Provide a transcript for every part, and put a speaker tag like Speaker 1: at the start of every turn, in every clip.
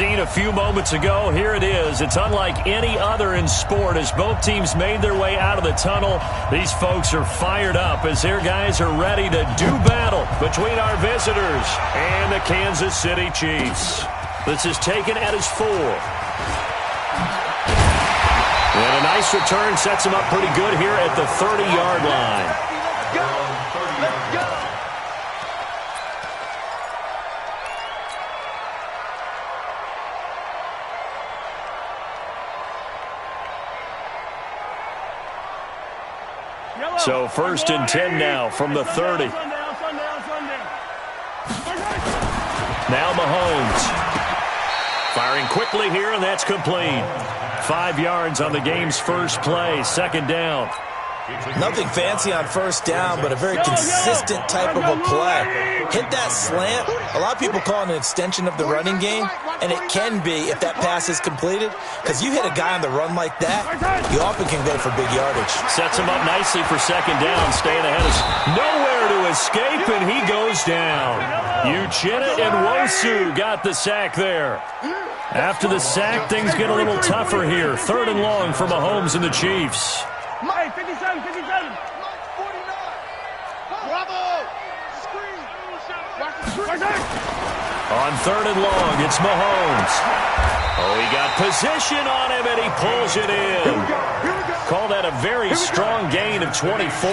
Speaker 1: scene a few moments ago. Here it is. It's unlike any other in sport as both teams made their way out of the tunnel. These folks are fired up as their guys are ready to do battle between our visitors and the Kansas City Chiefs. This is taken at his 4. And a nice return sets him up pretty good here at the 30-yard line.
Speaker 2: Let's go. Let's go.
Speaker 1: So 1st and 10 now from the 30. Now Mahomes. Firing quickly here, and that's complete. 5 yards on the game's first play. 2nd down.
Speaker 3: Nothing fancy on 1st down, but a very consistent type of a play. Hit that slant. A lot of people call it an extension of the running game, and it can be if that pass is completed, because you hit a guy on the run like that, you often can go for big yardage.
Speaker 1: Sets him up nicely for 2nd down, staying ahead of nowhere to escape, and he goes down. Uchenna and Wosu got the sack there. After the sack, things get a little tougher here. 3rd and long for Mahomes and the Chiefs.
Speaker 2: Mike, 57, 57. Mike, 49. Bravo. Screen.
Speaker 1: On 3rd and long, it's Mahomes. Oh, he got position on him, and he pulls it in. Call that a very strong gain of 24.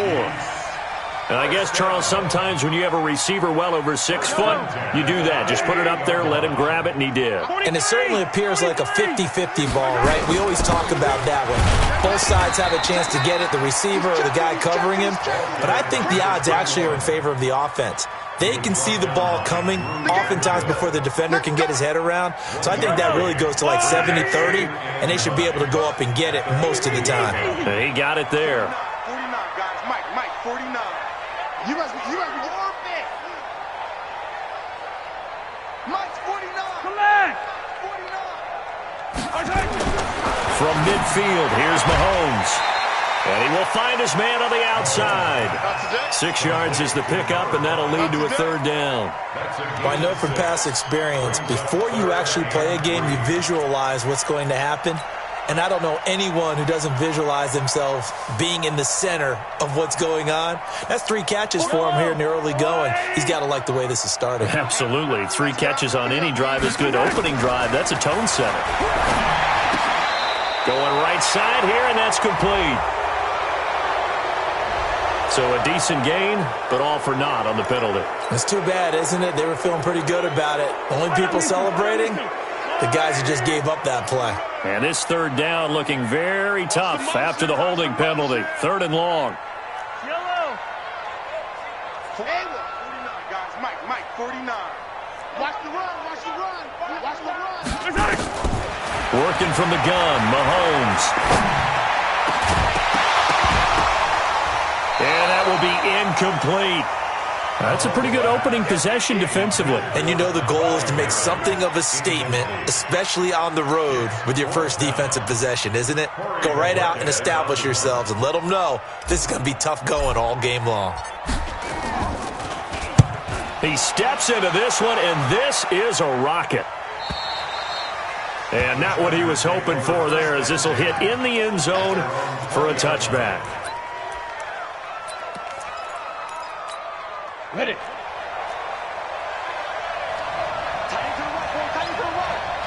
Speaker 1: And I guess, Charles, sometimes when you have a receiver well over 6 foot, you do that. Just put it up there, let him grab it, and he did.
Speaker 3: And it certainly appears like a 50-50 ball, right? We always talk about that one. Both sides have a chance to get it, the receiver or the guy covering him. But I think the odds actually are in favor of the offense. They can see the ball coming oftentimes before the defender can get his head around. So I think that really goes to like 70-30, and they should be able to go up and get it most of the time.
Speaker 1: He got it there.
Speaker 2: 49, guys. Mike, 49. You must be orbit. Mike's 49. Come back. 49.
Speaker 1: From midfield, here's Mahomes. And he will find his man on the outside. 6 yards is the pickup, and that'll lead to a 3rd down.
Speaker 3: Well, I know from past experience, before you actually play a game, you visualize what's going to happen. And I don't know anyone who doesn't visualize themselves being in the center of what's going on. That's 3 catches for him here in the early going. He's got to like the way this is starting.
Speaker 1: Absolutely. 3 catches on any drive is good. Opening drive, that's a tone setter. Going right side here, and that's complete. So a decent gain, but all for naught on the penalty.
Speaker 3: It's too bad, isn't it? They were feeling pretty good about it. Only people celebrating, the guys who just gave up that play.
Speaker 1: And this 3rd down looking very tough after the holding penalty. 3rd and long.
Speaker 2: Yellow. 49, guys. Mike, 49. Watch the run. Watch the run.
Speaker 1: Working from the gun, Mahomes. And that will be incomplete. That's a pretty good opening possession defensively.
Speaker 3: And you know the goal is to make something of a statement, especially on the road with your first defensive possession, isn't it? Go right out and establish yourselves and let them know this is going to be tough going all game long.
Speaker 1: He steps into this one, and this is a rocket. And not what he was hoping for there, as this will hit in the end zone for a touchback.
Speaker 2: Ready.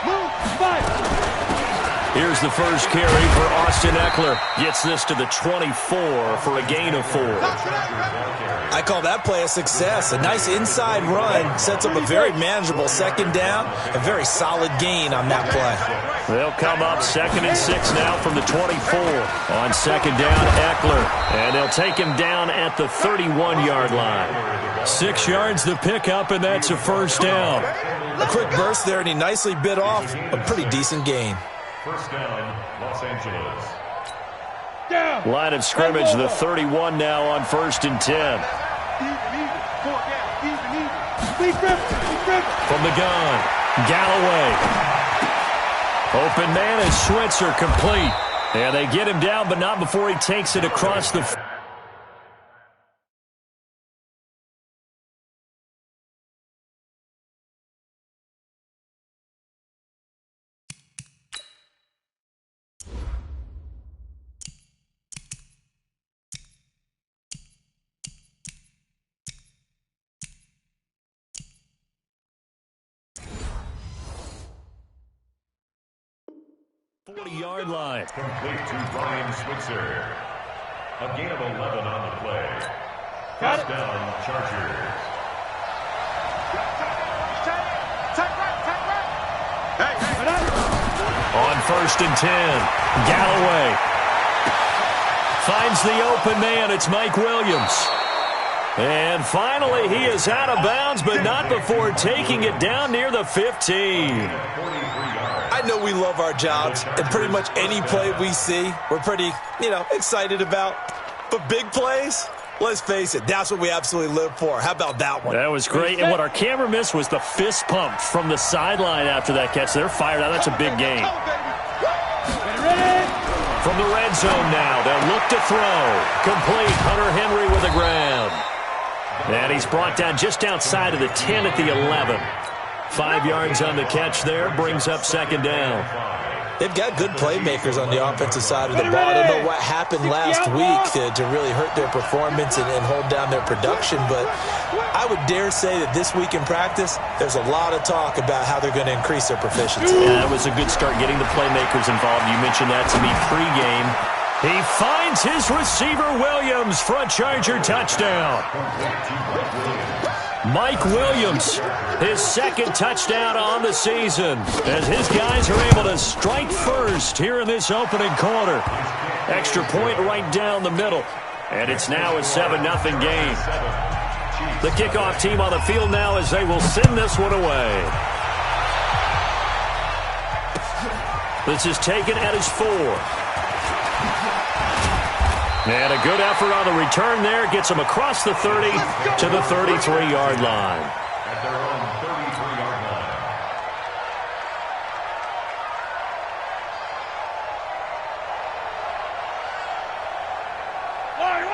Speaker 2: Move. 5.
Speaker 1: Here's the first carry for Austin Eckler. Gets this to the 24 for a gain of 4.
Speaker 3: I call that play a success. A nice inside run sets up a very manageable 2nd down. A very solid gain on that play.
Speaker 1: They'll come up 2nd and 6 now from the 24. On 2nd down, Eckler. And they'll take him down at the 31-yard line. 6 yards the pickup, and that's a 1st down.
Speaker 3: A quick burst there, and he nicely bit off a pretty decent gain.
Speaker 4: 1st down, Los Angeles.
Speaker 1: Line of scrimmage, the 31 now on 1st and 10. From the gun, Galloway. Open man is Schweitzer, complete. And they get him down, but not before he takes it across the 40-yard line.
Speaker 4: Complete to Ryan Switzer. A gain of 11 on the play. First down, Chargers.
Speaker 1: On 1st and 10, Galloway finds the open man. It's Mike Williams. And finally, he is out of bounds, but not before taking it down near the 15.
Speaker 3: I know we love our jobs, and pretty much any play we see, we're pretty, excited about. But big plays, let's face it, that's what we absolutely live for. How about that one?
Speaker 1: That was great. And what our camera missed was the fist pump from the sideline after that catch. They're fired out. That's a big gain. From the red zone now, they'll look to throw. Complete. Hunter Henry with the ground. And he's brought down just outside of the 10 at the 11. 5 yards on the catch there. Brings up 2nd down.
Speaker 3: They've got good playmakers on the offensive side of the ball. I don't know what happened last week to really hurt their performance and hold down their production, but I would dare say that this week in practice, there's a lot of talk about how they're going to increase their proficiency.
Speaker 1: Yeah, that was a good start getting the playmakers involved. You mentioned that to me pregame. He finds his receiver, Williams, for a Charger touchdown. Mike Williams, his 2nd touchdown on the season, as his guys are able to strike first here in this opening quarter. Extra point right down the middle, and it's now a 7-0 game. The kickoff team on the field now as they will send this one away. This is taken at his 4. And a good effort on the return there. Gets him across the 30 to the 33-yard line.
Speaker 4: At their own 33-yard line.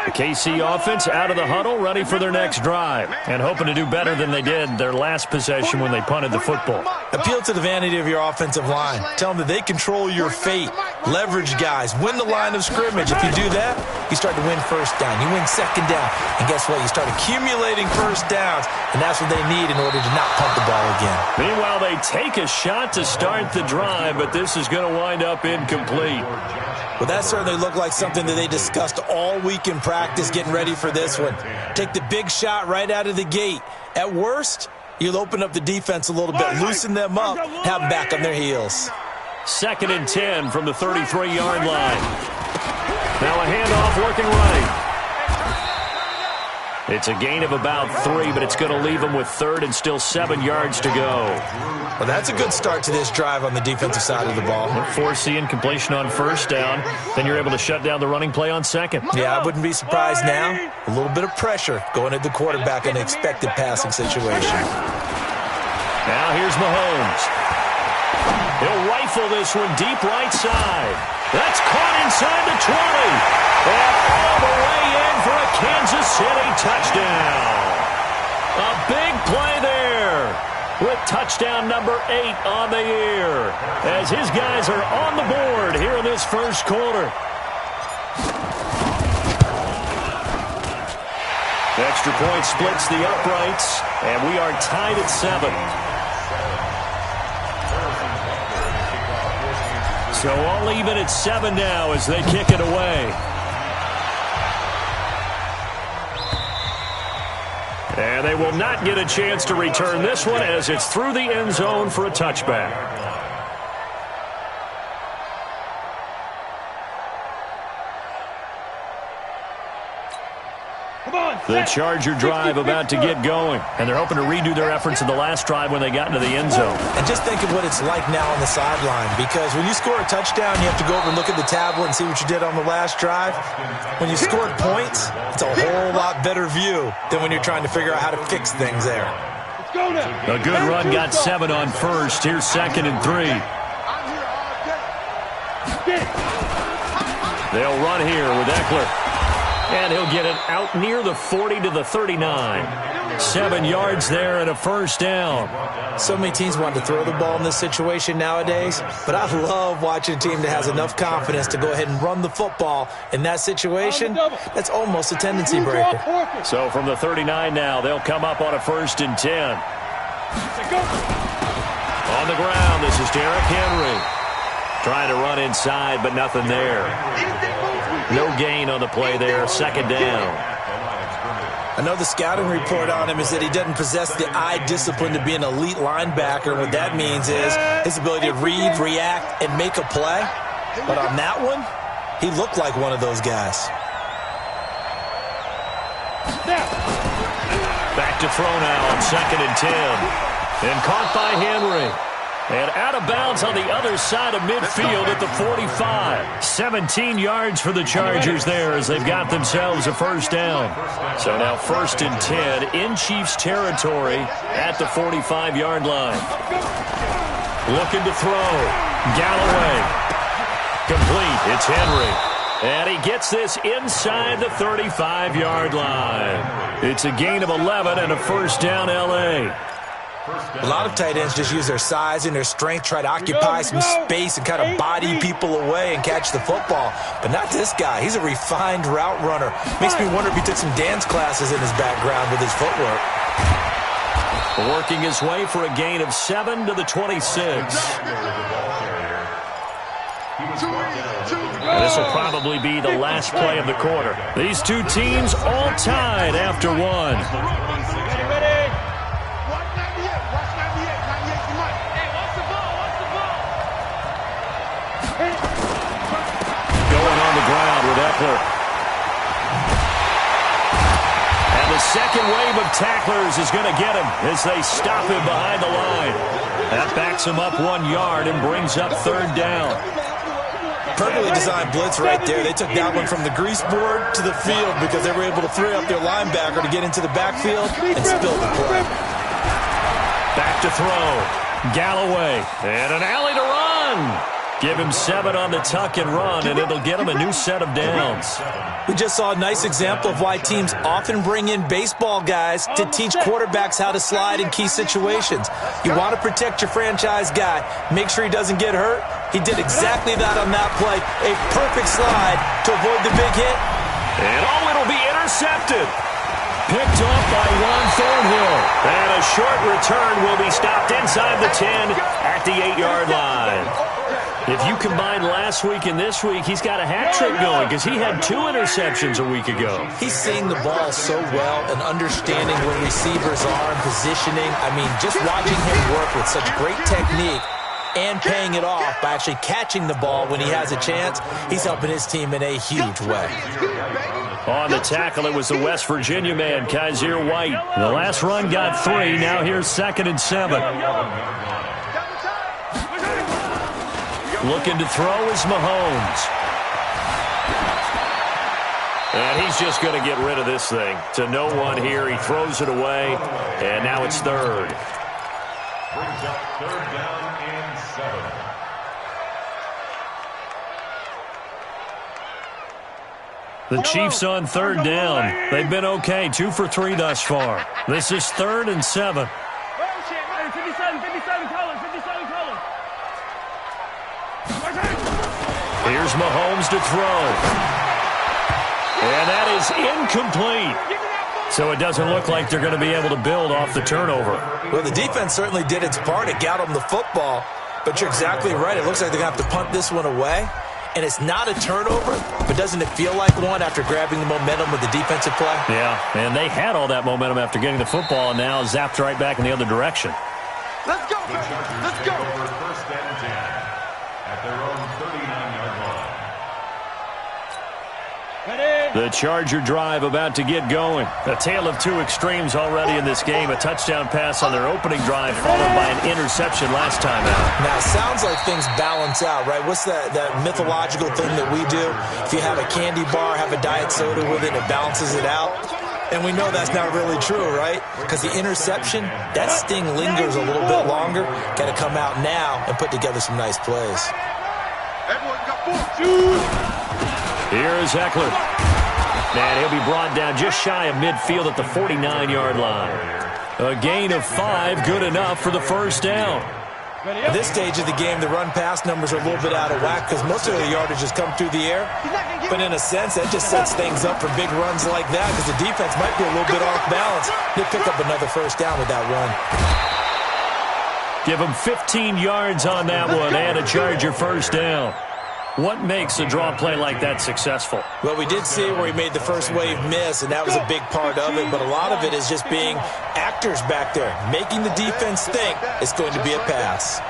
Speaker 1: The KC offense out of the huddle, ready for their next drive, and hoping to do better than they did their last possession when they punted the football.
Speaker 3: Appeal to the vanity of your offensive line. Tell them that they control your fate. Leverage guys. Win the line of scrimmage. If you do that, you start to win 1st down. You win 2nd down. And guess what? You start accumulating 1st downs, and that's what they need in order to not punt the ball again.
Speaker 1: Meanwhile, they take a shot to start the drive, but this is going to wind up incomplete.
Speaker 3: Well, that certainly looked like something that they discussed all week in practice getting ready for this one. Take the big shot right out of the gate. At worst, you'll open up the defense a little bit, loosen them up, have them back on their heels.
Speaker 1: 2nd and 10 from the 33-yard line. Now a handoff working right. It's a gain of about 3, but it's going to leave them with 3rd and still 7 yards to go.
Speaker 3: Well, that's a good start to this drive on the defensive side of the ball.
Speaker 1: Force the incompletion on 1st down. Then you're able to shut down the running play on 2nd.
Speaker 3: Yeah, I wouldn't be surprised now. A little bit of pressure going at the quarterback in an expected passing situation.
Speaker 1: Now here's Mahomes. He'll rifle this one deep right side. That's caught inside the 20. And all the way in for a Kansas City touchdown. A big play there with touchdown number 8 on the year as his guys are on the board here in this 1st quarter. The extra point splits the uprights, and we are tied at 7. So all even at 7 now as they kick it away. And they will not get a chance to return this one as it's through the end zone for a touchback. The Charger drive about to get going, and they're hoping to redo their efforts in the last drive when they got into the end zone.
Speaker 3: And just think of what it's like now on the sideline, because when you score a touchdown, you have to go over and look at the tablet and see what you did on the last drive. When you scored points, it's a whole lot better view than when you're trying to figure out how to fix things there.
Speaker 1: A good run got 7 on 1st. Here's 2nd and 3. They'll run here with Eckler. And he'll get it out near the 40 to the 39. 7 yards there and a 1st down.
Speaker 3: So many teams want to throw the ball in this situation nowadays, but I love watching a team that has enough confidence to go ahead and run the football. In that situation, that's almost a tendency breaker.
Speaker 1: So from the 39 now, they'll come up on a 1st and 10. On the ground, this is Derrick Henry. Trying to run inside, but nothing there. No gain on the play there. Second down.
Speaker 3: I know the scouting report on him is that he doesn't possess the eye discipline to be an elite linebacker. And what that means is his ability to read, react, and make a play. But on that one, he looked like one of those guys.
Speaker 1: Back to throw now on 2nd and 10. And caught by Henry. And out of bounds on the other side of midfield at the 45. 17 yards for the Chargers there as they've got themselves a first down. So now 1st and 10 in Chiefs territory at the 45-yard line. Looking to throw. Galloway. Complete. It's Henry. And he gets this inside the 35-yard line. It's a gain of 11 and a first down L.A.
Speaker 3: A lot of tight ends just use their size and their strength, try to occupy some space and kind of body people away and catch the football. But not this guy. He's a refined route runner. Makes me wonder if he took some dance classes in his background with his footwork.
Speaker 1: Working his way for a gain of 7 to the 26. And this will probably be the last play of the quarter. These two teams all tied after one. Going on the ground with Eckler. And the second wave of tacklers is going to get him as they stop him behind the line. That backs him up 1 yard and brings up 3rd down.
Speaker 3: Perfectly designed blitz right there. They took that one from the grease board to the field because they were able to free up their linebacker to get into the backfield and spill the play.
Speaker 1: Back to throw. Galloway. And an alley to run. Give him 7 on the tuck and run, and it'll get him a new set of downs.
Speaker 3: We just saw a nice example of why teams often bring in baseball guys to teach quarterbacks how to slide in key situations. You want to protect your franchise guy. Make sure he doesn't get hurt. He did exactly that on that play. A perfect slide to avoid the big hit.
Speaker 1: And it'll be intercepted. Picked off by Juan Thornhill. And a short return will be stopped inside the 10 at the 8-yard line. If you combine last week and this week, he's got a hat trick going because he had 2 interceptions a week ago.
Speaker 3: He's seeing the ball so well and understanding where receivers are and positioning. I mean, just watching him work with such great technique and paying it off by actually catching the ball when he has a chance, he's helping his team in a huge way.
Speaker 1: On the tackle, it was the West Virginia man, Kaiser White. The last run got 3. Now here's 2nd and 7. Looking to throw is Mahomes. And he's just going to get rid of this thing. To no one here. He throws it away. And now it's 3rd.
Speaker 4: Brings up 3rd down and 7.
Speaker 1: The Chiefs on 3rd down. They've been okay. 2 for 3 thus far. This is 3rd and 7.
Speaker 5: 57 colors.
Speaker 1: Here's Mahomes to throw. And that is incomplete. So it doesn't look like they're going to be able to build off the turnover.
Speaker 3: Well, the defense certainly did its part. It got them the football. But you're exactly right. It looks like they're going to have to punt this one away. And it's not a turnover, but doesn't it feel like one after grabbing the momentum with the defensive play?
Speaker 1: Yeah, and they had all that momentum after getting the football and now zapped right back in the other direction.
Speaker 2: Let's go, let's go.
Speaker 4: First and 10 at their own 39-yard line.
Speaker 1: The Charger drive about to get going. A tale of 2 extremes already in this game. A touchdown pass on their opening drive followed by an interception last time out.
Speaker 3: Now, it sounds like things balance out, right? What's that mythological thing that we do? If you have a candy bar, have a diet soda with it, it balances it out. And we know that's not really true, right? Because the interception, that sting lingers a little bit longer. Got to come out now and put together some nice plays.
Speaker 2: Everyone got 4.
Speaker 1: Here's Eckler. And he'll be brought down just shy of midfield at the 49-yard line. A gain of 5, good enough for the first down.
Speaker 3: At this stage of the game, the run-pass numbers are a little bit out of whack because most of the yardage has come through the air. But in a sense, that just sets things up for big runs like that because the defense might be a little bit off balance. They pick up another first down with that run.
Speaker 1: Give him 15 yards on that one and a Charger first down. What makes a draw play like that successful?
Speaker 3: Well, we did see where he made the first wave miss, and that was a big part of it. But a lot of it is just being actors back there, making the defense think it's going to be a pass.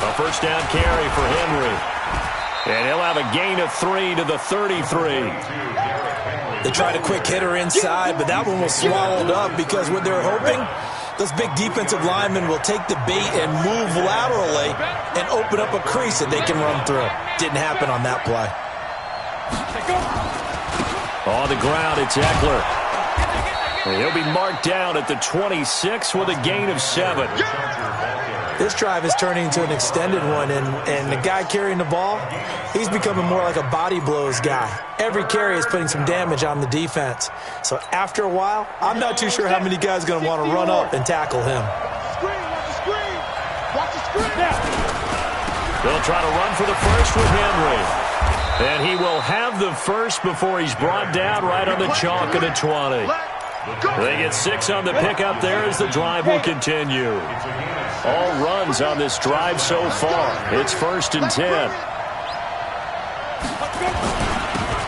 Speaker 1: A first down carry for Henry. And he'll have a gain of 3 to the 33.
Speaker 3: They tried a quick hitter inside, but that one was swallowed up because what they're hoping, those big defensive linemen will take the bait and move laterally and open up a crease that they can run through. Didn't happen on that play.
Speaker 1: On the ground, it's Eckler. And he'll be marked down at the 26 with a gain of 7.
Speaker 3: This drive is turning into an extended one, and the guy carrying the ball, he's becoming more like a body blows guy. Every carry is putting some damage on the defense. So after a while, I'm not too sure how many guys are going to want to run up and tackle him.
Speaker 1: They'll try to run for the first with Henry. And he will have the first before he's brought down right on the chalk at the 20. They get 6 on the pickup there as the drive will continue. All runs on this drive so far. It's 1st and 10.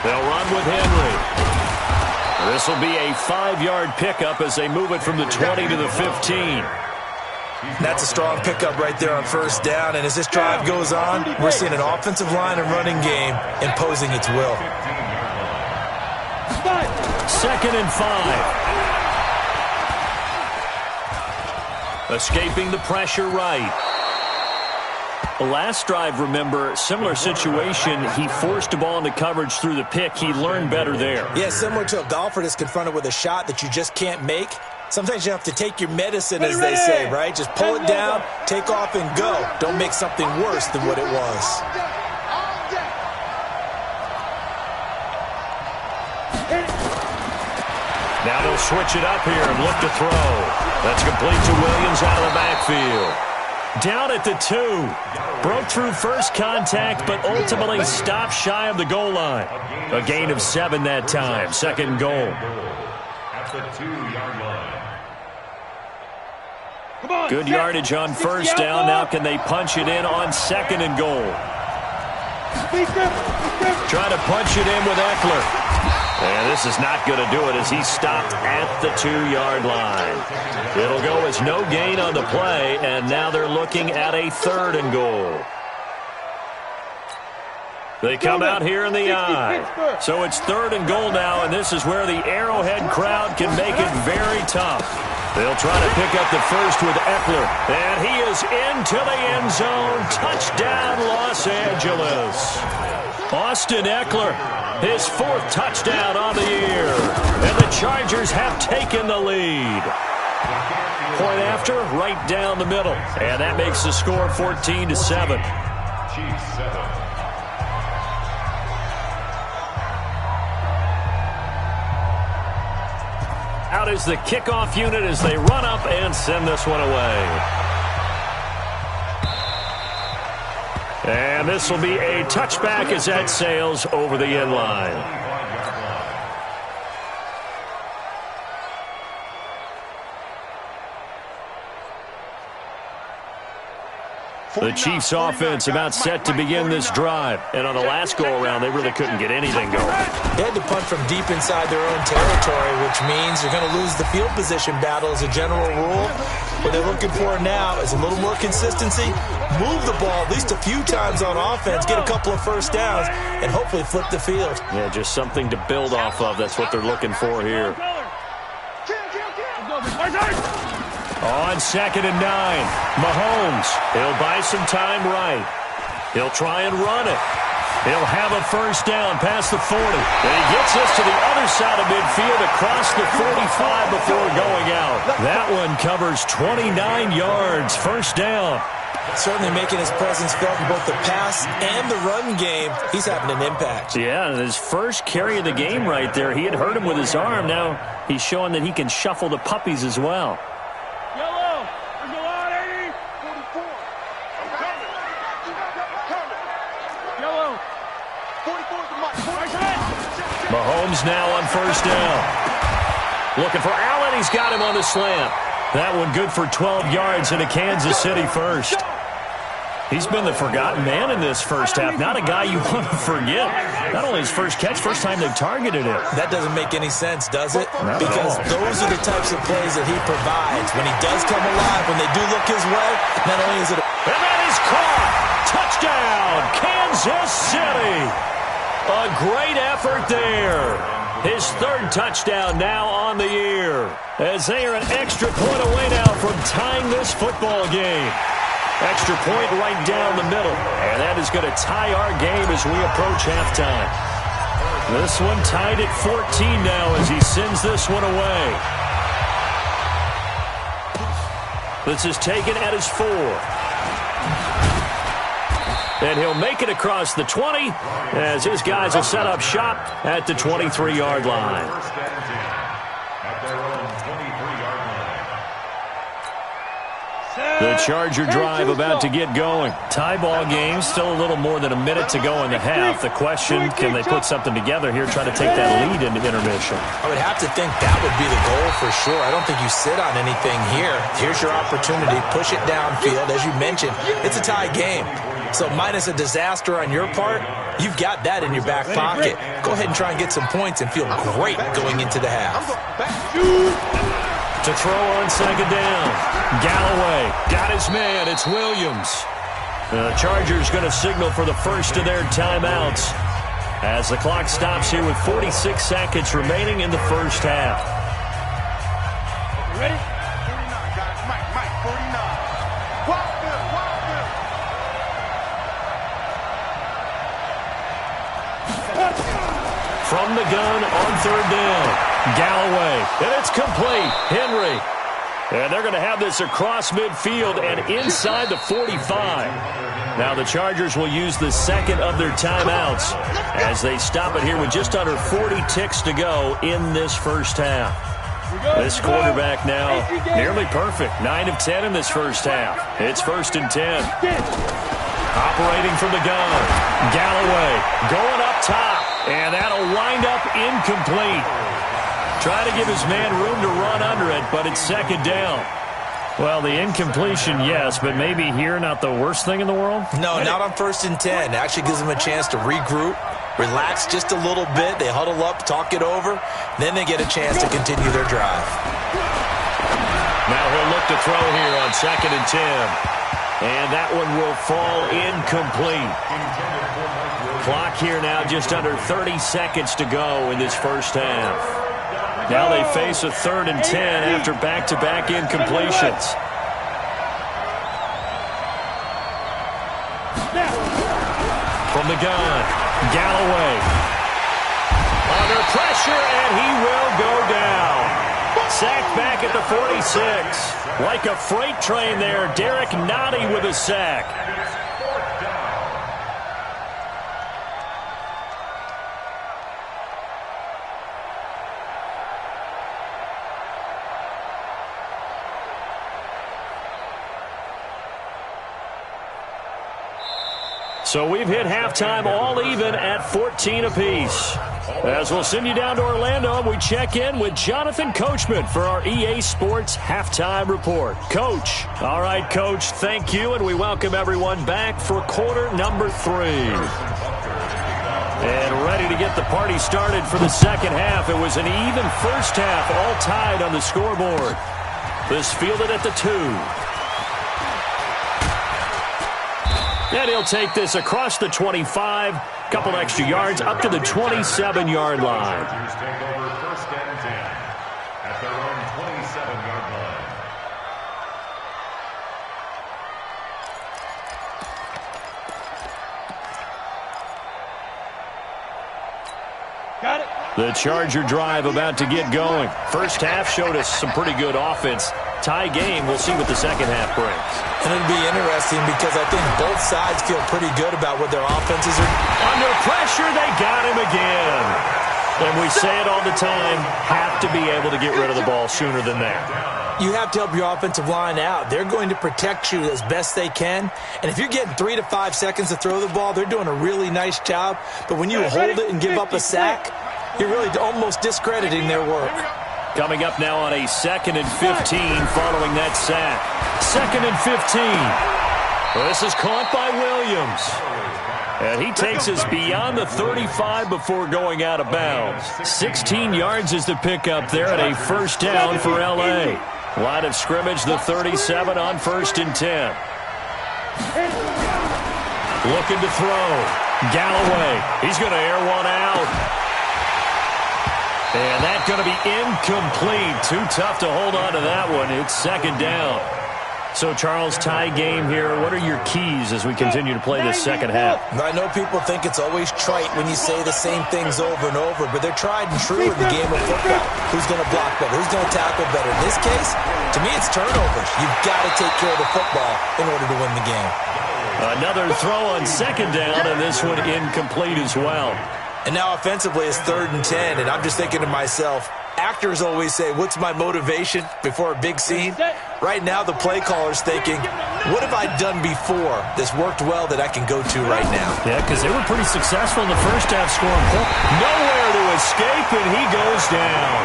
Speaker 1: They'll run with Henry. This will be a 5-yard pickup as they move it from the 20 to the 15.
Speaker 3: That's a strong pickup right there on first down. And as this drive goes on, we're seeing an offensive line and running game imposing its will.
Speaker 1: 2nd and 5. Escaping the pressure right. The last drive, remember, similar situation. He forced the ball into coverage through the pick. He learned better there.
Speaker 3: Yeah, similar to a golfer that's confronted with a shot that you just can't make. Sometimes you have to take your medicine, as they say, right? Just pull it down, take off, and go. Don't make something worse than what it was.
Speaker 1: Now they'll switch it up here and look to throw. That's complete to Williams out of the backfield. Down at the 2. Broke through first contact, but ultimately stopped shy of the goal line. A gain of 7 that time. 2nd goal.
Speaker 4: At the 2-yard line.
Speaker 1: Good yardage on first down. Now can they punch it in on 2nd and goal? Trying to punch it in with Eckler. And this is not going to do it as he stopped at the 2-yard line. It'll go as no gain on the play, and now they're looking at a 3rd and goal. They come out here in the I. So it's 3rd and goal now, and this is where the Arrowhead crowd can make it very tough. They'll try to pick up the first with Eckler, and he is into the end zone. Touchdown, Los Angeles. Austin Eckler, his 4th touchdown on the year, and the Chargers have taken the lead. Point after, right down the middle, and that makes the score 14-7.
Speaker 4: Chiefs 7.
Speaker 1: Out is the kickoff unit as they run up and send this one away. And this will be a touchback as that sails over the end line. The Chiefs offense about set to begin this drive. And on the last go-around, they really couldn't get anything going.
Speaker 3: They had to punt from deep inside their own territory, which means you're going to lose the field position battle as a general rule. What they're looking for now is a little more consistency, move the ball at least a few times on offense, get a couple of first downs, and hopefully flip the field.
Speaker 1: Yeah, just something to build off of. That's what they're looking for here. On 2nd and 9, Mahomes. He'll buy some time right. He'll try and run it. He'll have a first down past the 40. And he gets us to the other side of midfield across the 45 before going out. That one covers 29 yards. First down.
Speaker 3: Certainly making his presence felt in both the pass and the run game. He's having an impact.
Speaker 1: Yeah, and his first carry of the game right there, he had hurt him with his arm. Now he's showing that he can shuffle the puppies as well. Mahomes now on first down. Looking for Allen. he's got him on the slant. That one good for 12 yards in a Kansas City first. He's been the forgotten man in this first half. Not a guy you want to forget. Not only his first catch, first time they've targeted him.
Speaker 3: That doesn't make any sense, does it? Because those are the types of plays that he provides. When he does come alive, when they do look his way, not only is it
Speaker 1: and that is caught. Touchdown, Kansas City. A great effort there. His third touchdown now on the year. As they are an extra point away now from tying this football game. Extra point right down the middle. And that is going to tie our game as we approach halftime. This one tied at 14 now as he sends this one away. This is taken at his 4. And he'll make it across the 20 as his guys will set up shop at the 23-yard line. The Charger drive about to get going. Tie ball game, still a little more than a minute to go in the half. The question, can they put something together here, try to take that lead into intermission?
Speaker 3: I would have to think that would be the goal for sure. I don't think you sit on anything here. Here's your opportunity. Push it downfield. As you mentioned, it's a tie game. So minus a disaster on your part, you've got that in your back pocket. Go ahead and try and get some points and feel great going into the half.
Speaker 1: To throw on second down. Galloway got his man. It's Williams. The Chargers going to signal for the first of their timeouts as the clock stops here with 46 seconds remaining in the first half.
Speaker 2: Ready? 49, guys. Mike, 49. Wild Bill.
Speaker 1: From the gun on third down. Galloway, and it's complete. Henry. And they're going to have this across midfield and inside the 45. Now the Chargers will use the second of their timeouts as they stop it here with just under 40 ticks to go in this first half. This quarterback now nearly perfect. 9 of 10 in this first half. It's 1st and 10. Operating from the gun. Galloway going up top. And that'll wind up incomplete. Try to give his man room to run under it, but it's second down. Well, the incompletion, yes, but maybe here not the worst thing in the world?
Speaker 3: No, not on 1st and 10. Actually gives them a chance to regroup, relax just a little bit. They huddle up, talk it over. Then they get a chance to continue their drive.
Speaker 1: Now he'll look to throw here on 2nd and 10. And that one will fall incomplete. Clock here now just under 30 seconds to go in this first half. Now they face a 3rd and 10 after back-to-back incompletions. From the gun, Galloway. Under pressure, and he will go down. Sacked back at the 46. Like a freight train there, Derek Nottie with a sack. So we've hit halftime all even at 14 apiece. As we'll send you down to Orlando, we check in with Jonathan Coachman for our EA Sports Halftime Report. Coach. All right, Coach, thank you, and we welcome everyone back for quarter number 3. And ready to get the party started for the second half. It was an even first half, all tied on the scoreboard. This fielded at the 2. And he'll take this across the 25, couple extra yards, up to the 27-yard line.
Speaker 4: Take over 1st and 10 at their own 27-yard line.
Speaker 2: Got it.
Speaker 1: The Charger drive about to get going. First half showed us some pretty good offense. Tie game, we'll see what the second half brings.
Speaker 3: And it'll be interesting because I think both sides feel pretty good about what their offenses are.
Speaker 1: Under pressure, they got him again. And we say it all the time, have to be able to get rid of the ball sooner than that.
Speaker 3: You have to help your offensive line out. They're going to protect you as best they can. And if you're getting 3 to 5 seconds to throw the ball, they're doing a really nice job. But when you hold it and give up a sack, you're really almost discrediting their work.
Speaker 1: Coming up now on a 2nd and 15 following that sack. 2nd and 15. Well, this is caught by Williams. And he takes us beyond the 35 before going out of bounds. 16 yards is the pickup there at a first down for L.A. Line of scrimmage, the 37 on 1st and 10. Looking to throw. Galloway. He's going to air one out. And that's going to be incomplete. Too tough to hold on to that one. It's 2nd down. So, Charles, tie game here. What are your keys as we continue to play this second half?
Speaker 3: I know people think it's always trite when you say the same things over and over, but they're tried and true in the game of football. Who's going to block better? Who's going to tackle better? In this case, to me, it's turnovers. You've got to take care of the football in order to win the game.
Speaker 1: Another throw on 2nd down, and this one incomplete as well.
Speaker 3: And now offensively it's 3rd and 10, and I'm just thinking to myself, actors always say, what's my motivation before a big scene? Right now the play caller's thinking, what have I done before that's worked well that I can go to right now?
Speaker 1: Yeah, because they were pretty successful in the first half scoring points. Nowhere to escape, and he goes down.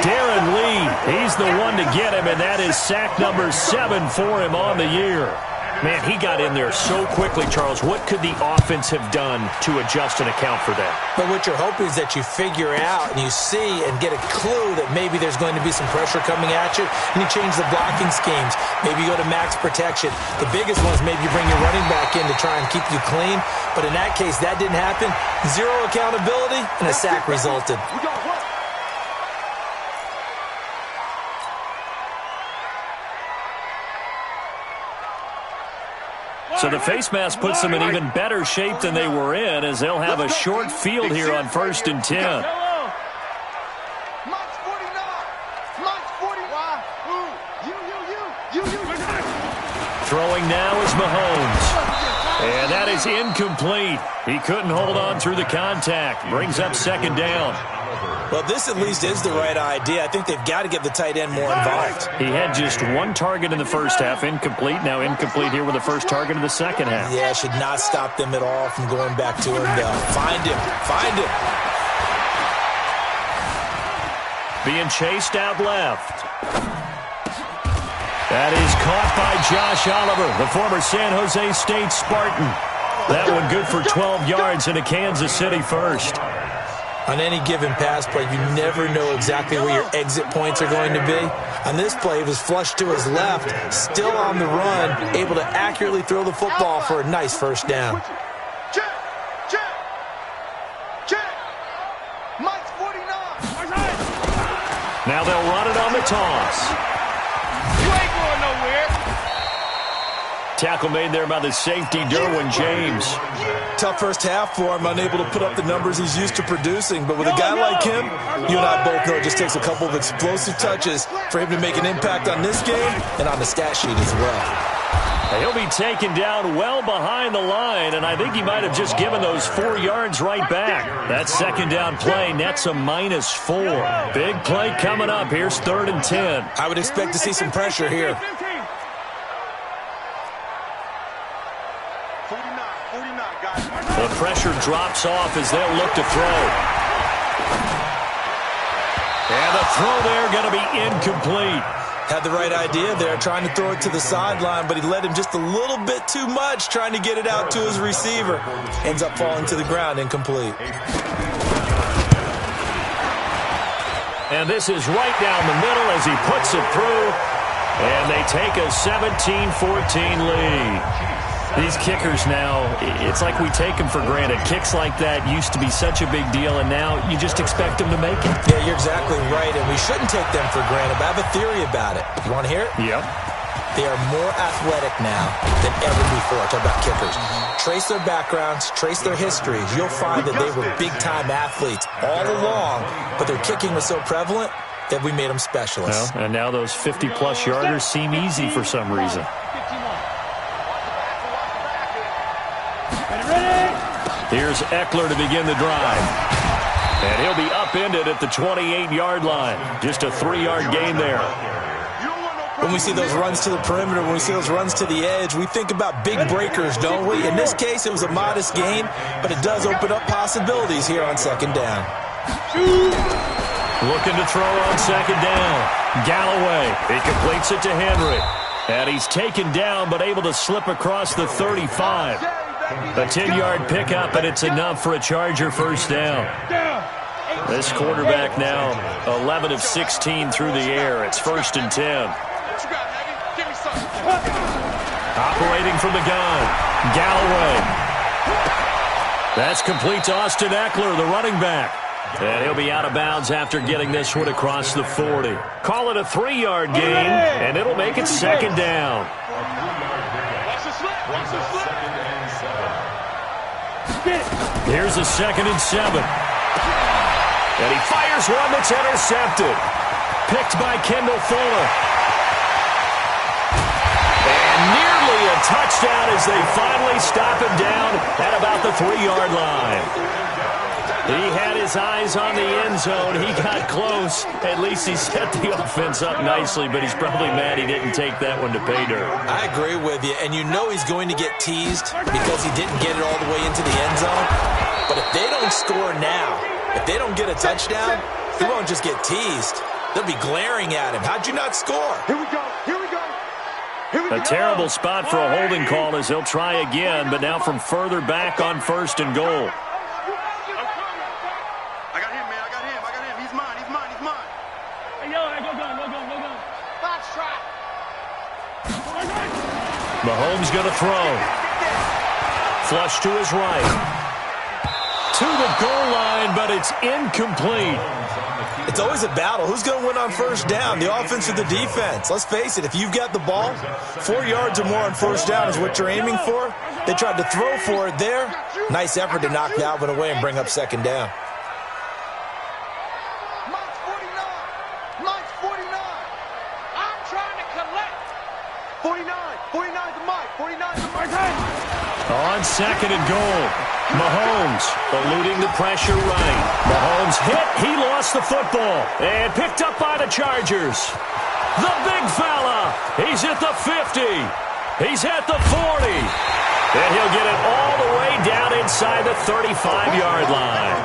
Speaker 1: Darren Lee, he's the one to get him, and that is sack number 7 for him on the year. Man, he got in there so quickly, Charles. What could the offense have done to adjust and account for that?
Speaker 3: But what you're hoping is that you figure out and you see and get a clue that maybe there's going to be some pressure coming at you, and you change the blocking schemes. Maybe you go to max protection. The biggest one is maybe you bring your running back in to try and keep you clean. But in that case, that didn't happen. Zero accountability, and a sack resulted.
Speaker 1: So the face mask puts them in even better shape than they were in, as they'll have a short field here on 1st and 10. Throwing now is Mahomes. And that is incomplete. He couldn't hold on through the contact. Brings up 2nd down.
Speaker 3: Well, this at least is the right idea. I think they've got to get the tight end more involved.
Speaker 1: He had just 1 target in the first half, incomplete. Now incomplete here with the first target of the second half.
Speaker 3: Yeah, should not stop them at all from going back to him, though. Find him. Find him.
Speaker 1: Being chased out left. That is caught by Josh Oliver, the former San Jose State Spartan. That one good for 12 yards in a Kansas City first.
Speaker 3: On any given pass play, you never know exactly where your exit points are going to be. On this play, it was flushed to his left, still on the run, able to accurately throw the football for a nice first down.
Speaker 1: Now they'll run it on the toss.
Speaker 2: You ain't going nowhere.
Speaker 1: Tackle made there by the safety, Derwin James.
Speaker 3: Tough first half for him, unable to put up the numbers he's used to producing. But with a guy like him, you and I both know it just takes a couple of explosive touches for him to make an impact on this game and on the stat sheet as well.
Speaker 1: He'll be taken down well behind the line, and I think he might have just given those 4 yards right back. That 2nd down play nets a -4. Big play coming up. Here's 3rd and 10.
Speaker 3: I would expect to see some pressure here.
Speaker 2: 49, guys.
Speaker 1: The pressure drops off as they'll look to throw. And the throw there going to be incomplete.
Speaker 3: Had the right idea there, trying to throw it to the sideline, but he led him just a little bit too much, trying to get it out to his receiver. Ends up falling to the ground, incomplete.
Speaker 1: And this is right down the middle as he puts it through. And they take a 17-14 lead. These kickers now, it's like we take them for granted. Kicks like that used to be such a big deal, and now you just expect them to make it.
Speaker 3: Yeah, you're exactly right, and we shouldn't take them for granted, but I have a theory about it. You want to hear it?
Speaker 1: Yep.
Speaker 3: They are more athletic now than ever before. Talk about kickers. Trace their backgrounds, trace their histories. You'll find that they were big-time athletes all along, but their kicking was so prevalent that we made them specialists.
Speaker 1: Well, and now those 50-plus yarders seem easy for some reason. Here's Eckler to begin the drive. And he'll be upended at the 28-yard line. Just a 3-yard gain there.
Speaker 3: When we see those runs to the perimeter, when we see those runs to the edge, we think about big breakers, don't we? In this case, it was a modest gain, but it does open up possibilities here on 2nd down.
Speaker 1: Looking to throw on second down. Galloway, he completes it to Henry. And he's taken down, but able to slip across the 35. A 10-yard pickup, and it's enough for a Charger first down. This quarterback now 11 of 16 through the air. It's 1st and 10. Operating from the gun, Galloway. That's complete to Austin Eckler, the running back. And he'll be out of bounds after getting this one across the 40. Call it a 3-yard gain, and it'll make it second down. Here's a 2nd and 7. And he fires one that's intercepted. Picked by Kendall Fuller. And nearly a touchdown as they finally stop him down at about the 3-yard line. He had his eyes on the end zone. He got close. At least he set the offense up nicely, but he's probably mad he didn't take that one to pay dirt.
Speaker 3: I agree with you, and you know he's going to get teased because he didn't get it all the way into the end zone. But if they don't score now, if they don't get a touchdown, he won't just get teased. They'll be glaring at him. How'd you not score?
Speaker 2: Here we go. Here we go. Here we go.
Speaker 1: A terrible spot for a holding call as he'll try again, but now from further back on 1st and goal. Mahomes going to throw. Flush to his right. To the goal line, but it's incomplete.
Speaker 3: It's always a battle. Who's going to win on 1st down, the offense or the defense? Let's face it, if you've got the ball, 4 yards or more on 1st down is what you're aiming for. They tried to throw for it there. Nice effort to knock that one away and bring up 2nd down.
Speaker 2: 49 to Mike.
Speaker 1: On 2nd and goal, Mahomes eluding the pressure right. Mahomes hit. He lost the football and picked up by the Chargers. The big fella. He's at the 50. He's at the 40. And he'll get it all the way down inside the 35-yard line.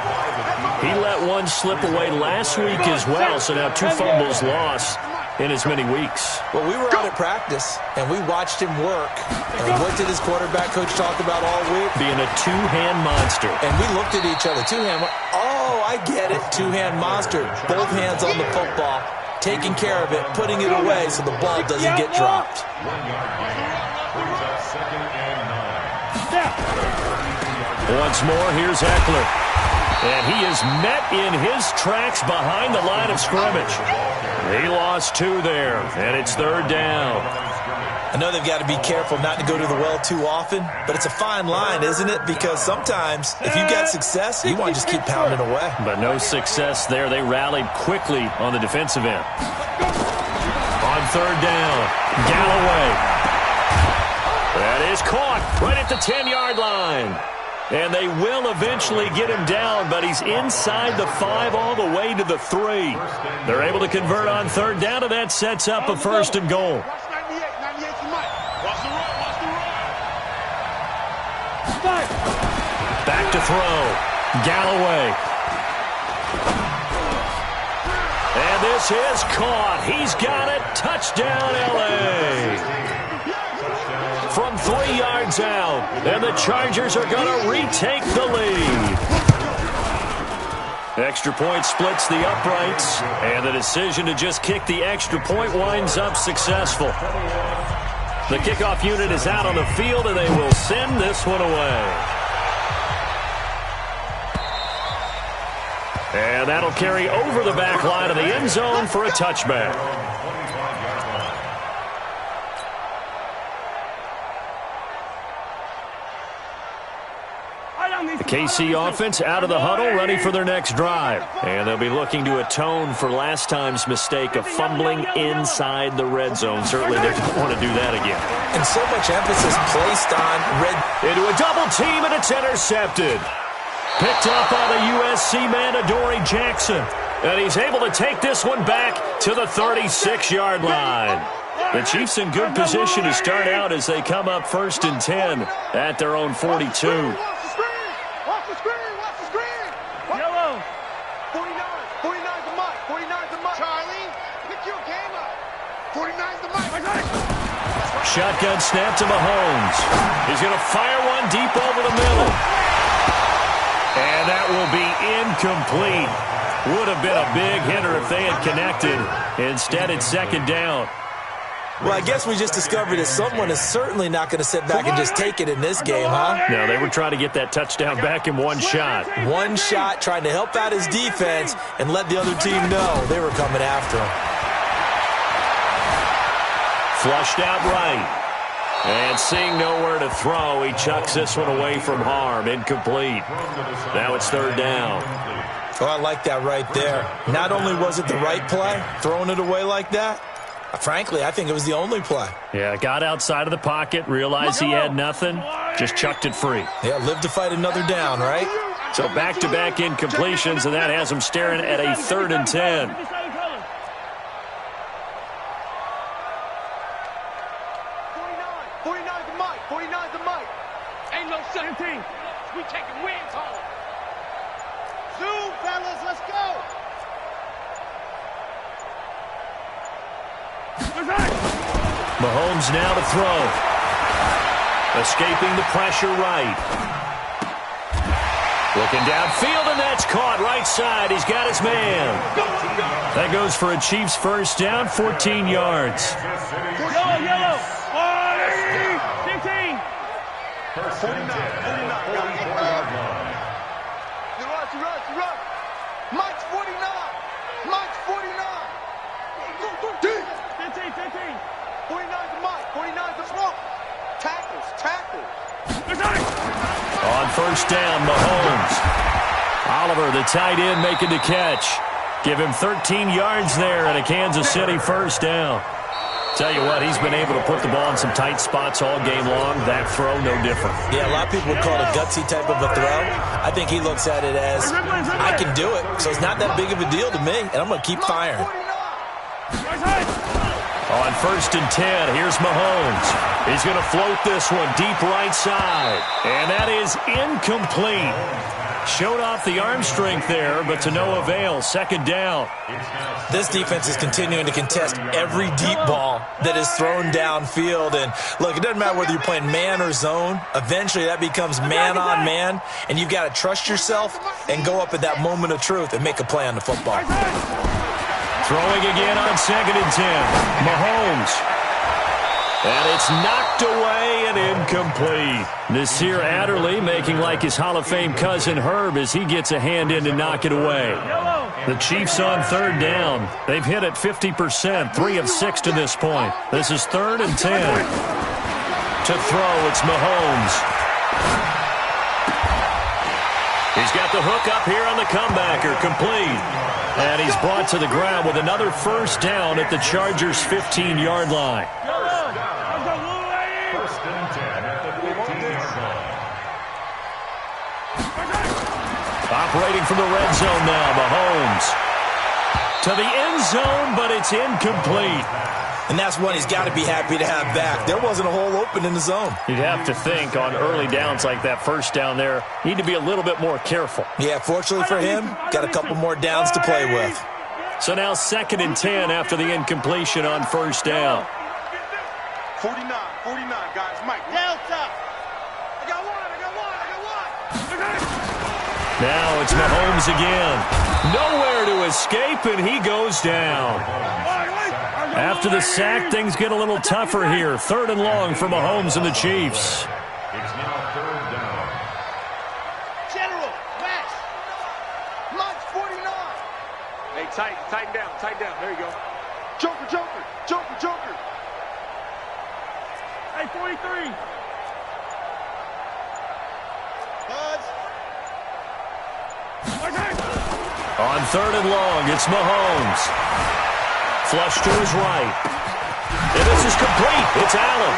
Speaker 1: He let one slip away last week as well, so now 2 fumbles lost in as many weeks.
Speaker 3: Well, we were out at practice, and we watched him work. And what did his quarterback coach talk about all week?
Speaker 1: Being a 2-hand monster.
Speaker 3: And we looked at each other. 2-hand. Oh, I get it. 2-hand monster. Both hands on the football, taking care of it, putting it away so the ball doesn't get dropped.
Speaker 1: Once more, here's Eckler. And he is met in his tracks behind the line of scrimmage. He lost 2 there, and it's 3rd down.
Speaker 3: I know they've got to be careful not to go to the well too often, but it's a fine line, isn't it? Because sometimes, if you've got success, you want to just keep pounding away.
Speaker 1: But no success there. They rallied quickly on the defensive end. On 3rd down, Galloway. That is caught right at the 10-yard line. And they will eventually get him down, but he's inside the 5 all the way to the 3. They're able to convert on 3rd down, and that sets up a 1st and goal. Back to throw. Galloway. And this is caught. He's got it. Touchdown, L.A. From 3 yards out, and the Chargers are going to retake the lead. Extra point splits the uprights, and the decision to just kick the extra point winds up successful. The kickoff unit is out on the field, and they will send this one away. And that'll carry over the back line of the end zone for a touchback. The KC offense out of the huddle, ready for their next drive. And they'll be looking to atone for last time's mistake of fumbling inside the red zone. Certainly they don't want to do that again.
Speaker 3: And so much emphasis placed on red.
Speaker 1: Into a double team, and it's intercepted. Picked up by the USC man, Adoree Jackson. And he's able to take this one back to the 36-yard line. The Chiefs in good position to start out as they come up 1st and 10 at their own 42. shotgun snap to Mahomes. He's going to fire one deep over the middle. And that will be incomplete. Would have been a big hitter if they had connected. Instead, it's second down.
Speaker 3: Well, I guess we just discovered that someone is certainly not going to sit back and just take it in this game, huh?
Speaker 1: No, they were trying to get that touchdown back in one shot.
Speaker 3: One shot, trying to help out his defense and let the other team know they were coming after him.
Speaker 1: Flushed out right. And seeing nowhere to throw, he chucks this one away from harm. Incomplete. Now it's third down.
Speaker 3: Oh, I like that right there. Not only was it the right play, throwing it away like that, frankly, I think it was the only play.
Speaker 1: Yeah, got outside of the pocket, realized he had nothing, just chucked it free.
Speaker 3: Yeah, live to fight another down, right?
Speaker 1: So back-to-back incompletions, and that has him staring at a 3rd and 10.
Speaker 2: 49's the mic. 49's the mic. Ain't no 17. We taking wins home. Zoom, fellas, let's go.
Speaker 1: Mahomes now to throw. Escaping the pressure right. Looking downfield, and that's caught right side. He's got his man. That goes for a Chiefs first down, 14 yards.
Speaker 2: Yellow. 15. 49. You rush. Mike's 49. Mike's 49. 15. 49's the Mike. 49's the smoke. Tackles.
Speaker 1: On first down, Mahomes. Oliver, the tight end, making the catch. Give him 13 yards there and a Kansas City first down. Tell you what, he's been able to put the ball in some tight spots all game long. That throw, no different.
Speaker 3: Yeah, a lot of people would call it a gutsy type of a throw. I think he looks at it as, I can do it, so it's not that big of a deal to me, and I'm going to keep firing.
Speaker 1: On first and 10, here's Mahomes. He's going to float this one deep right side. And that is incomplete. Showed off the arm strength there, but to no avail. Second down.
Speaker 3: This defense is continuing to contest every deep ball that is thrown downfield. And look, it doesn't matter whether you're playing man or zone. Eventually that becomes man on man, and you've got to trust yourself and go up at that moment of truth and make a play on the football.
Speaker 1: Throwing again on second and 10. Mahomes. And it's knocked away and incomplete. Nasir Adderley making like his Hall of Fame cousin Herb as he gets a hand in to knock it away. The Chiefs on third down. They've hit it 50%, 3 of 6 to this point. This is 3rd and 10. To throw, it's Mahomes. He's got the hook up here on the comebacker, complete. And he's brought to the ground with another first down at the Chargers' 15-yard line.
Speaker 4: First and 10 at the 15-yard line.
Speaker 1: Operating from the red zone now, Mahomes. To the end zone, but it's incomplete.
Speaker 3: And that's one he's got to be happy to have back. There wasn't a hole open in the zone.
Speaker 1: You'd have to think on early downs like that first down there, need to be a little bit more careful.
Speaker 3: Yeah, fortunately for him, got a couple more downs to play with.
Speaker 1: So now 2nd and 10 after the incompletion on first down.
Speaker 2: 49, guys. Mike. Delta. I got one.
Speaker 1: Now it's Mahomes again. Nowhere to escape, and he goes down. After the sack, things get a little tougher here. 3rd and long for Mahomes and the Chiefs.
Speaker 4: It's now 3rd down.
Speaker 2: General, Max. Mike's 49. Hey, tighten down. There you go. Joker. Hey, 43. Buzz.
Speaker 1: On 3rd and long, it's Mahomes. Flush to his right. And this is complete. It's Allen.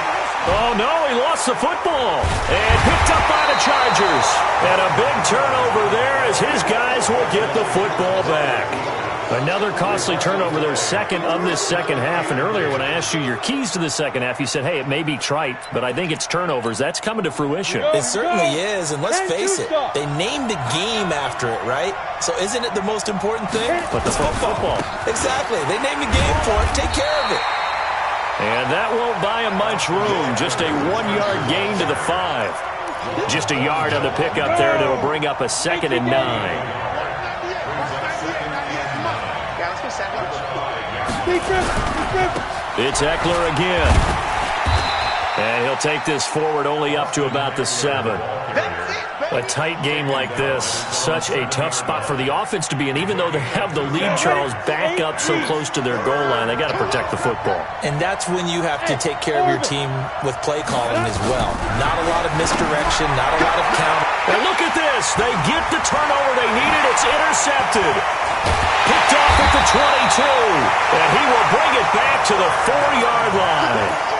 Speaker 1: Oh, no, he lost the football. And picked up by the Chargers. And a big turnover there as his guys will get the football back. Another costly turnover, their second of this second half. And earlier when I asked you your keys to the second half, you said, hey, it may be trite, but I think it's turnovers. That's coming to fruition.
Speaker 3: It certainly is, and let's face it, they named the game after it, right? So isn't it the most important thing?
Speaker 1: But the football.
Speaker 3: Exactly. They named the game for it. Take care of it.
Speaker 1: And that won't buy him much room. Just a 1-yard gain to the 5. Just a yard on the pickup there, and it'll bring up a 2nd and 9. It's Eckler again. And he'll take this forward only up to about the 7. A tight game like this, such a tough spot for the offense to be in. Even though they have the lead, Charles, back up so close to their goal line, they got to protect the football.
Speaker 3: And that's when you have to take care of your team with play calling as well. Not a lot of misdirection, not a lot of count.
Speaker 1: And look at this. They get the turnover they needed. It's intercepted. Picked off at the 22. And he will bring it back to the 4-yard line.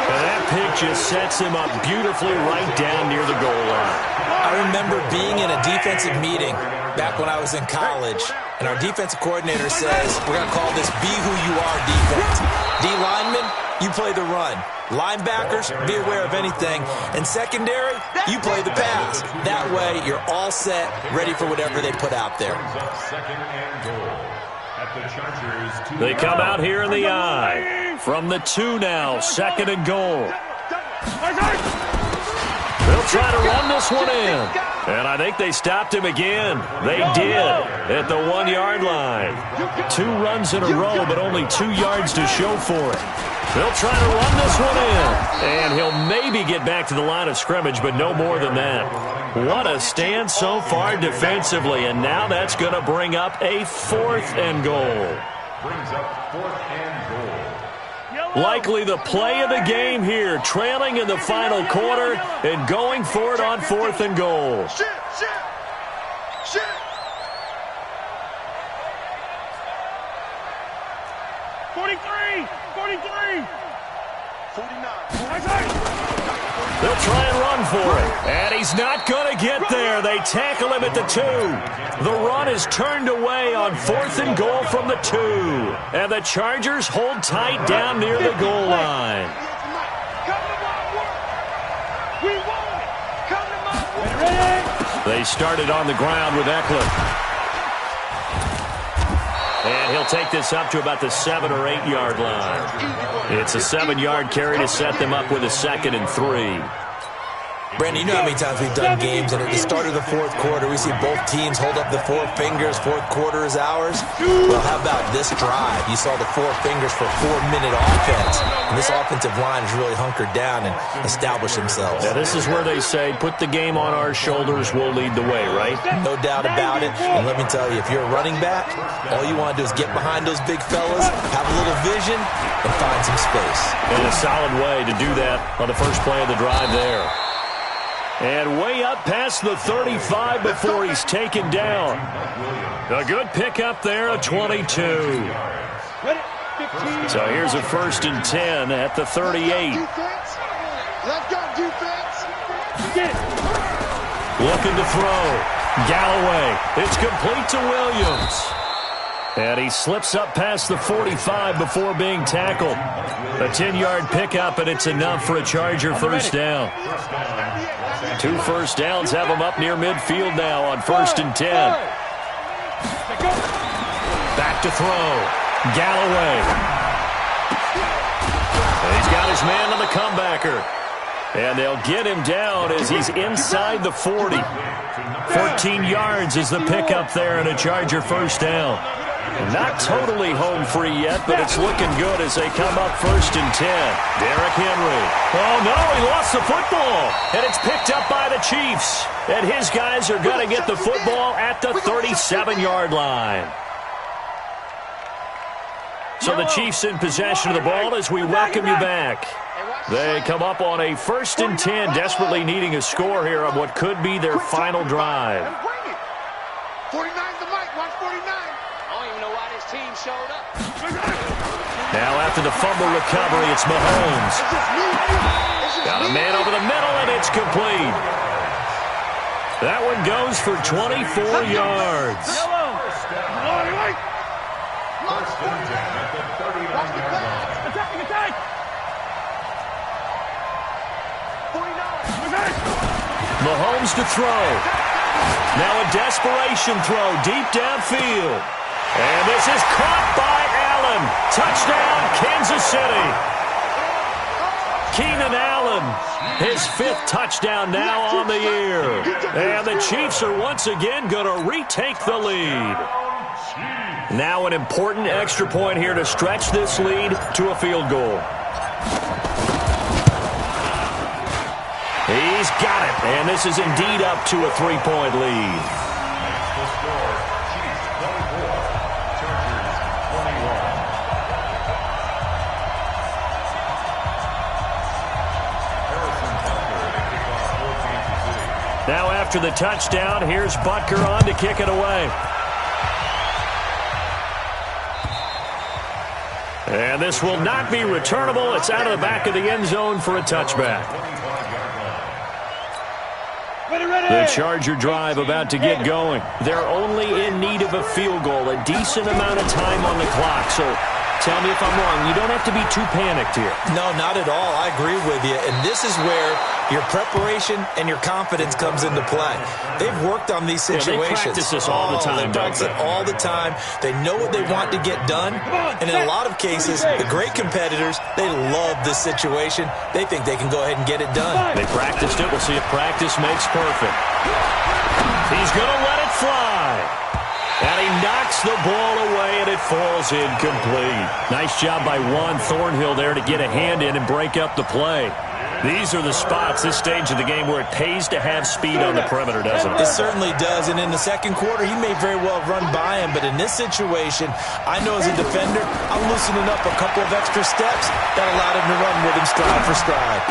Speaker 1: And that pick just sets him up beautifully right down near the goal line.
Speaker 3: I remember being in a defensive meeting back when I was in college, and our defensive coordinator says, we're going to call this be who you are defense. D linemen, you play the run. Linebackers, be aware of anything. And secondary, you play the pass. That way, you're all set, ready for whatever they put out there.
Speaker 1: They come out here in the eye. From the 2 now, 2nd and goal. They'll try to run this one in. And I think they stopped him again. They did at the 1-yard line. 2 runs in a row, but only 2 yards to show for it. They'll try to run this one in. And he'll maybe get back to the line of scrimmage, but no more than that. What a stand so far defensively. And now that's going to bring up a 4th and goal.
Speaker 4: Brings up 4th and goal.
Speaker 1: Likely the play of the game here, trailing in the final quarter and going for it on 4th and goal.
Speaker 2: 43, 49.
Speaker 1: They'll try and run for it. And he's not going to get there. They tackle him at the 2. The run is turned away on 4th and goal from the 2. And the Chargers hold tight down near the goal line. They started on the ground with Eckler. And he'll take this up to about the 7 or 8 yard line. It's a 7-yard carry to set them up with a 2nd and 3.
Speaker 3: Brandon, you know how many times we've done games, and at the start of the 4th quarter, we see both teams hold up the 4 fingers, 4th quarter is ours. Well, how about this drive? You saw the 4 fingers for 4-minute offense, and this offensive line has really hunkered down and established themselves.
Speaker 1: Yeah, this is where they say, put the game on our shoulders, we'll lead the way, right?
Speaker 3: No doubt about it, and let me tell you, if you're a running back, all you want to do is get behind those big fellas, have a little vision, and find some space.
Speaker 1: And a solid way to do that on the first play of the drive there. And way up past the 35 before he's taken down. A good pickup there, a 22. So here's a 1st and 10 at the 38.
Speaker 2: Let's go, defense.
Speaker 1: Looking to throw. Galloway. It's complete to Williams. And he slips up past the 45 before being tackled. A 10-yard pickup, and it's enough for a Charger first down. 2 first downs have him up near midfield now on 1st and 10. Back to throw. Galloway. And he's got his man on the comebacker. And they'll get him down as he's inside the 40. 14 yards is the pickup there, and a Charger first down. Not totally home free yet, but it's looking good as they come up 1st and 10. Derrick Henry. Oh, no, he lost the football. And it's picked up by the Chiefs. And his guys are going to get the football at the 37-yard line. So the Chiefs in possession of the ball as we welcome you back. They come up on a 1st and 10, desperately needing a score here on what could be their final drive.
Speaker 2: 49's the mic. Watch 49. Team showed up.
Speaker 1: Now after the fumble recovery, it's Mahomes. Got a man over the middle, and it's complete. That one goes for 24 yards. Mahomes to throw. Now a desperation throw deep downfield. And this is caught by Allen. Touchdown, Kansas City. Keenan Allen, his 5th touchdown now on the year. And the Chiefs are once again going to retake the lead. Now an important extra point here to stretch this lead to a field goal. He's got it, and this is indeed up to a 3-point lead.
Speaker 4: The score, Chiefs 24, Chargers 21.
Speaker 1: Now after the touchdown, here's Butker on to kick it away. And this will not be returnable. It's out of the back of the end zone for a touchback. The Charger drive about to get going. They're only in need of a field goal, a decent amount of time on the clock. So tell me if I'm wrong. You don't have to be too panicked here.
Speaker 3: No, not at all. I agree with you. And this is where your preparation and your confidence comes into play. They've worked on these situations.
Speaker 1: They practice this all the time.
Speaker 3: They practice it all the time. They know what they want to get done. And in a lot of cases, the great competitors, they love this situation. They think they can go ahead and get it done.
Speaker 1: They practiced it. We'll see if practice makes perfect. He's going to let it fly. And he knocks the ball away, and it falls incomplete. Nice job by Juan Thornhill there to get a hand in and break up the play. These are the spots, this stage of the game, where it pays to have speed on the perimeter, doesn't it?
Speaker 3: It certainly does. And in the second quarter, he may very well run by him. But in this situation, I know as a defender, I'm loosening up a couple of extra steps that allowed him to run with him stride for stride.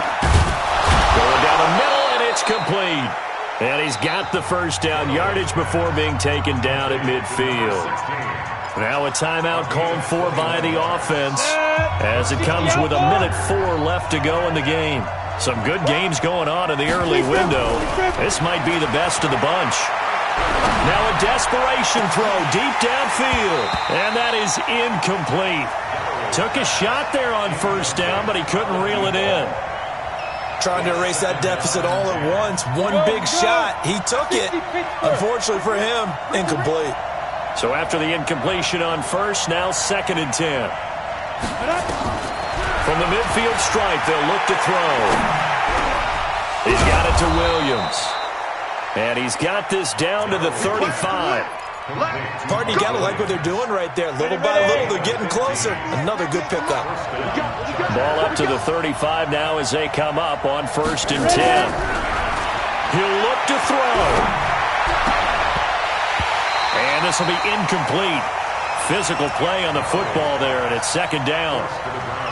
Speaker 1: Going down the middle, and it's complete. And he's got the first down yardage before being taken down at midfield. Now a timeout called for by the offense as it comes with 1:04 left to go in the game. Some good games going on in the early window. This might be the best of the bunch. Now a desperation throw deep downfield. And that is incomplete. Took a shot there on first down, but he couldn't reel it in.
Speaker 3: Trying to erase that deficit all at once. One big shot. He took it. Unfortunately for him, incomplete.
Speaker 1: So after the incompletion on first, now 2nd and 10. From the midfield stripe, they'll look to throw. He's got it to Williams. And he's got this down to the 35.
Speaker 3: Pardon, you got to like what they're doing right there. Little by little, they're getting closer. Another good pickup.
Speaker 1: Ball up to the 35 now as they come up on 1st and 10. He'll look to throw. And this will be incomplete. Physical play on the football there, and it's 2nd down.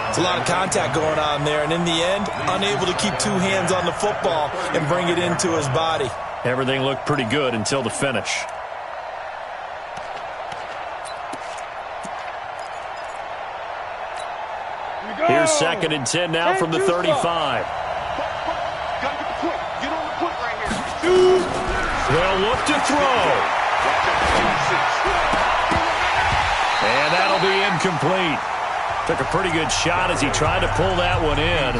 Speaker 3: It's a lot of contact going on there, and in the end, unable to keep 2 hands on the football and bring it into his body.
Speaker 1: Everything looked pretty good until the finish. Here's 2nd and 10 now from the 35. They'll look to throw. And that'll be incomplete. Took a pretty good shot as he tried to pull that one in.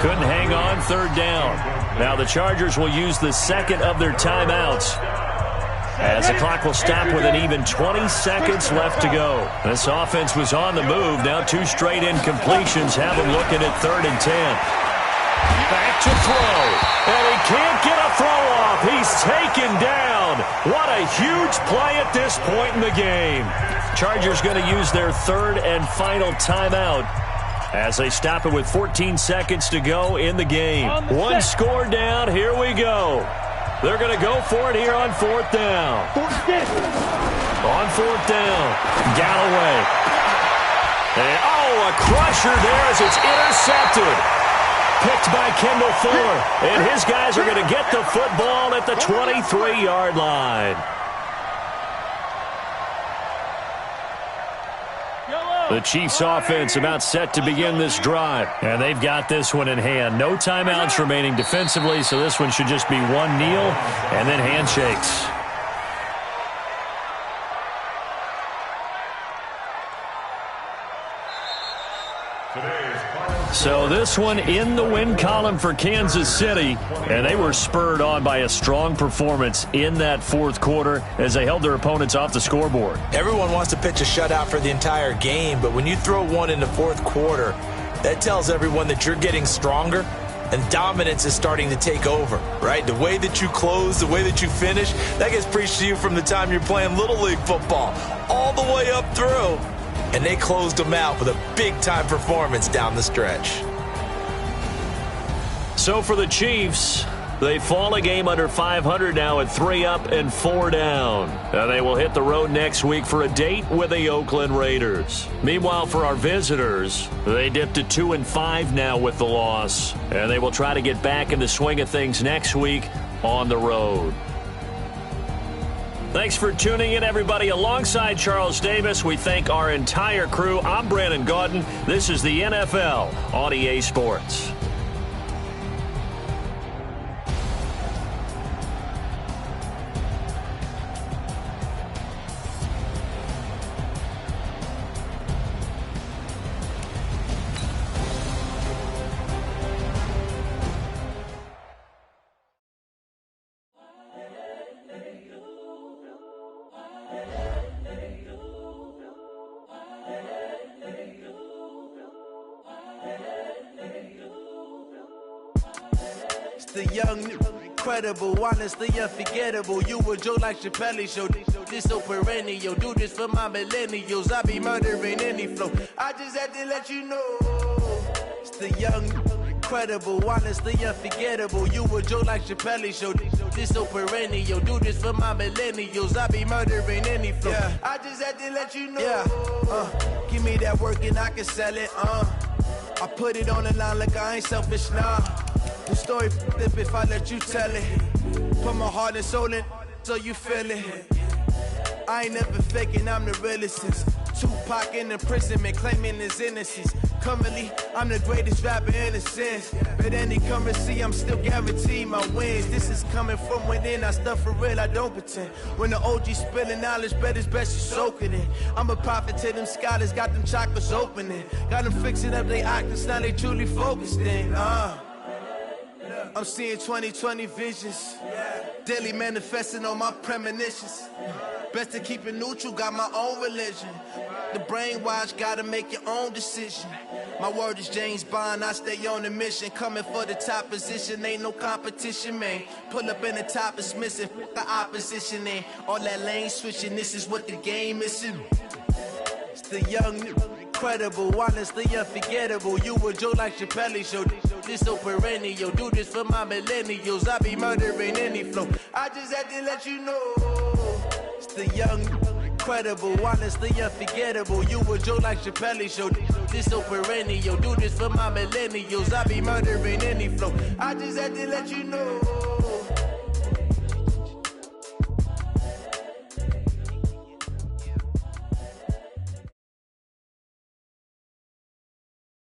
Speaker 1: Couldn't hang on, 3rd down. Now the Chargers will use the 2nd of their timeouts, as the clock will stop with an even 20 seconds left to go. This offense was on the move. Now 2 straight incompletions have them looking at 3rd and 10. Back to throw. And he can't get a throw off. He's taken down. What a huge play at this point in the game. Chargers going to use their 3rd and final timeout as they stop it with 14 seconds to go in the game. 1 score down. Here we go. They're going to go for it here on 4th down. On 4th down, Galloway. And, a crusher there as it's intercepted. Picked by Kendall Fuller. And his guys are going to get the football at the 23-yard line. The Chiefs offense about set to begin this drive. And they've got this one in hand. No timeouts remaining defensively, so this one should just be one kneel and then handshakes.
Speaker 4: Today's final
Speaker 1: So this one in the win column for Kansas City, and they were spurred on by a strong performance in that fourth quarter as they held their opponents off the scoreboard.
Speaker 3: Everyone wants to pitch a shutout for the entire game, but when you throw one in the fourth quarter, that tells everyone that you're getting stronger and dominance is starting to take over, right? The way that you close, the way that you finish, that gets preached to you from the time you're playing Little League football all the way up through. And they closed them out with a big-time performance down the stretch.
Speaker 1: So for the Chiefs, they fall a game under 500 now at 3 up and 4 down. And they will hit the road next week for a date with the Oakland Raiders. Meanwhile, for our visitors, they dipped to 2-5 now with the loss. And they will try to get back in the swing of things next week on the road. Thanks for tuning in, everybody. Alongside Charles Davis, we thank our entire crew. I'm Brandon Gaudin. This is the NFL on EA Sports.
Speaker 5: The young, incredible, honestly unforgettable. You a Joe like Chappelle show. This so perennial. Do this for my millennials. I be murdering any flow. I just had to let you know. It's the young, incredible, honestly unforgettable. You a Joe like Chappelle show. This so perennial. Do this for my millennials. I be murdering any flow. Yeah. I just had to let you know. Yeah. Give me that work and I can sell it. I put it on the line like I ain't selfish, nah. The story flip if I let you tell it. Put my heart and soul in so you feel it. I ain't never faking, I'm the realest since Tupac in imprisonment, claiming his innocence. Currently, I'm the greatest rapper in a sense. But any currency, I'm still guaranteed my wins. This is coming from within, I stuff for real, I don't pretend. When the OG spilling knowledge, bet it's best you soak it in. I'm a prophet to them scholars, got them chakras opening. Got them fixing up they octaves, now they truly focused in. I'm seeing 2020 visions, daily manifesting on my premonitions. Best to keep it neutral, got my own religion. The brainwash, gotta make your own decision. My word is James Bond, I stay on a mission. Coming for the top position, ain't no competition, man. Pull up in the top, it's missing, fuck the opposition, and all that lane switching, this is what the game is. It's the young, incredible, honestly unforgettable. You a Joe like Chappelle show. This so perennial. Do this for my millennials. I be murdering any flow. I just had to let you know. It's the young, incredible, honestly unforgettable. You a Joe like Chappelle show. This so perennial. Do this for my millennials. I be murdering any flow. I just had to let you know.